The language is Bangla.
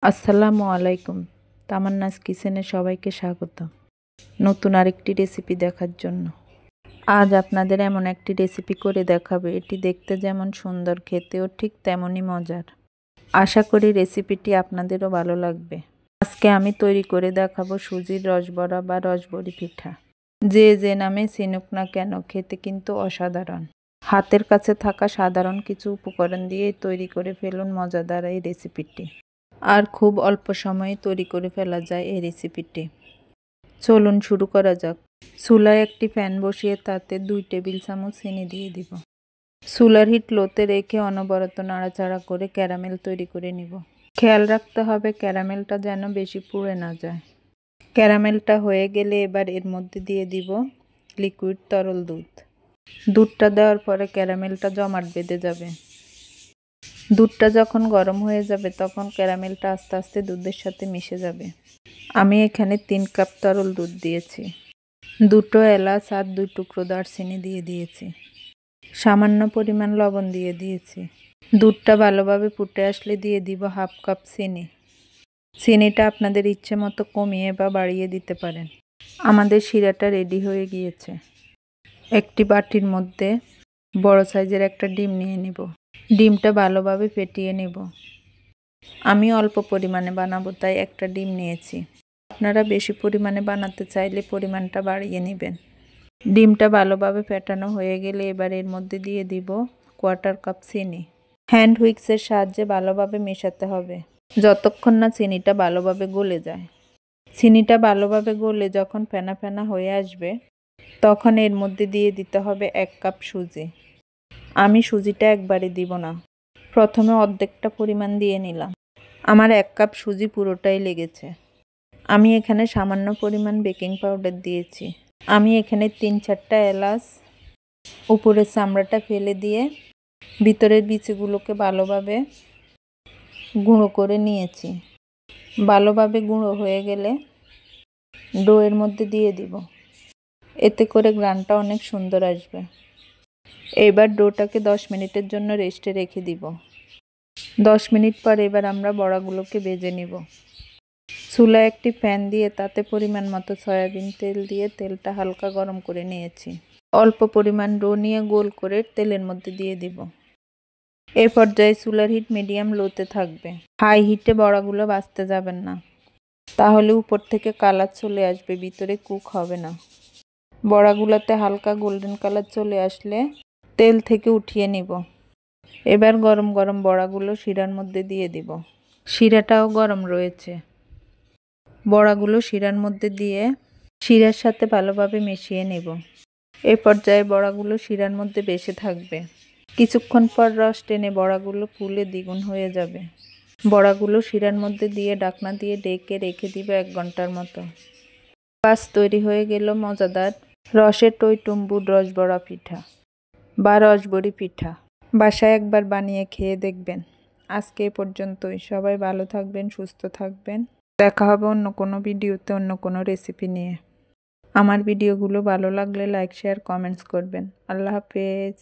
আসসালামু আলাইকুম। তামান্নাস কিচেনে সবাইকে স্বাগত নতুন আরেকটি রেসিপি দেখার জন্য। আজ আপনাদের এমন একটি রেসিপি করে দেখাবো, এটি দেখতে যেমন সুন্দর, খেতেও ঠিক তেমনই মজার। আশা করি রেসিপিটি আপনাদেরও ভালো লাগবে। আজকে আমি তৈরি করে দেখাবো সুজির রসবড়া বা রসবড়ি পিঠা। যে নামে চিনুক না কেন, খেতে কিন্তু অসাধারণ। হাতের কাছে থাকা সাধারণ কিছু উপকরণ দিয়ে তৈরি করে ফেলুন মজাদার এই রেসিপিটি। আর খুব অল্প সময়ে তৈরি করে ফেলা যায় এই রেসিপিটি। চলুন শুরু করা যাক। চুলায় একটি প্যান বসিয়ে তাতে 2 টেবিল চামচ চিনি দিয়ে দিব। চুলার হিট লোতে রেখে অনবরত নাড়াচাড়া করে ক্যারামেল তৈরি করে নিব। খেয়াল রাখতে হবে ক্যারামেলটা যেন বেশি পুড়ে না যায়। ক্যারামেলটা হয়ে গেলে এবার এর মধ্যে দিয়ে দিব লিকুইড তরল দুধ। দুধটা দেওয়ার পরে ক্যারামেলটা জমাট বেঁধে যাবে। দুধটা যখন গরম হয়ে যাবে তখন ক্যারামেলটা আস্তে আস্তে দুধের সাথে মিশে যাবে। আমি এখানে 3 কাপ তরল দুধ দিয়েছি। 2টো এলাচ আর 2 টুকরো দারচিনি দিয়ে দিয়েছি। সামান্য পরিমাণ লবণ দিয়ে দিয়েছি। দুধটা ভালোভাবে ফুটে আসলে দিয়ে দিব 1/2 কাপ চিনি। চিনিটা আপনাদের ইচ্ছে মতো কমিয়ে বা বাড়িয়ে দিতে পারেন। আমাদের শিরাটা রেডি হয়ে গিয়েছে। একটি বাটির মধ্যে বড় সাইজের একটা ডিম নিয়ে নিব। ডিমটা ভালোভাবে ফেটিয়ে নেব। আমি অল্প পরিমাণে বানাবো তাই একটা ডিম নিয়েছি। আপনারা বেশি পরিমাণে বানাতে চাইলে পরিমাণটা বাড়িয়ে নেবেন। ডিমটা ভালোভাবে ফেটানো হয়ে গেলে এবার এর মধ্যে দিয়ে দিব 1/4 কাপ চিনি। হ্যান্ড হুইক্সের সাহায্যে ভালোভাবে মেশাতে হবে যতক্ষণ না চিনিটা ভালোভাবে গলে যায়। চিনিটা ভালোভাবে গলে যখন ফেনা ফেনা হয়ে আসবে তখন এর মধ্যে দিয়ে দিতে হবে 1 কাপ সুজি। আমি সুজিটা একবারে দিব না, প্রথমে অর্ধেকটা পরিমাণ দিয়ে নিলাম। আমার 1 কাপ সুজি পুরোটাই লেগেছে। আমি এখানে সামান্য পরিমাণ বেকিং পাউডার দিয়েছি। আমি এখানে 3-4টা এলাচ উপরের চামড়াটা ফেলে দিয়ে ভিতরের বিচিগুলোকে ভালোভাবে গুঁড়ো করে নিয়েছি। ভালোভাবে গুঁড়ো হয়ে গেলে ডোয়ের মধ্যে দিয়ে দিব। এতে করে ঘ্রাণটা অনেক সুন্দর আসবে। এবার ডোটাকে 10 মিনিটের জন্য রেস্টে রেখে দিব। 10 মিনিট পর এবার আমরা বড়াগুলোকে ভেজে নিব। চুলায় একটি প্যান দিয়ে তাতে পরিমাণ মতো সয়াবিন তেল দিয়ে তেলটা হালকা গরম করে নিয়েছি। অল্প পরিমাণ ডো নিয়ে গোল করে তেলের মধ্যে দিয়ে দিব। এই পর্যায়ে চুলার হিট মিডিয়াম লোতে থাকবে। হাই হিটে বড়াগুলো ভাজতে যাবেন না, তাহলে উপর থেকে কালার চলে আসবে, ভিতরে কুক হবে না। বড়াগুলোতে হালকা গোল্ডেন কালার চলে আসলে তেল থেকে উঠিয়ে নিব। এবার গরম গরম বড়াগুলো শিরার মধ্যে দিয়ে দিব। শিরাটাও গরম রয়েছে। বড়াগুলো শিরার মধ্যে দিয়ে শিরার সাথে ভালোভাবে মিশিয়ে নেব। এই পর্যায়ে বড়াগুলো শিরার মধ্যে বেশি থাকবে। কিছুক্ষণ পর রস টেনে বড়াগুলো ফুলে দ্বিগুণ হয়ে যাবে। বড়াগুলো শিরার মধ্যে দিয়ে ঢাকনা দিয়ে ঢেকে রেখে দিব 1 ঘন্টার মতো। বাস তৈরি হয়ে গেল মজাদার রসের টইটুম্বুর রসবড়া পিঠা বা রসবড়ি পিঠা। বাসায় একবার বানিয়ে খেয়ে দেখবেন। আজকে এ পর্যন্তই। সবাই ভালো থাকবেন, সুস্থ থাকবেন। দেখা হবে অন্য কোনো ভিডিওতে অন্য কোনো রেসিপি নিয়ে। আমার ভিডিওগুলো ভালো লাগলে লাইক, শেয়ার, কমেন্টস করবেন। আল্লাহ হাফেজ।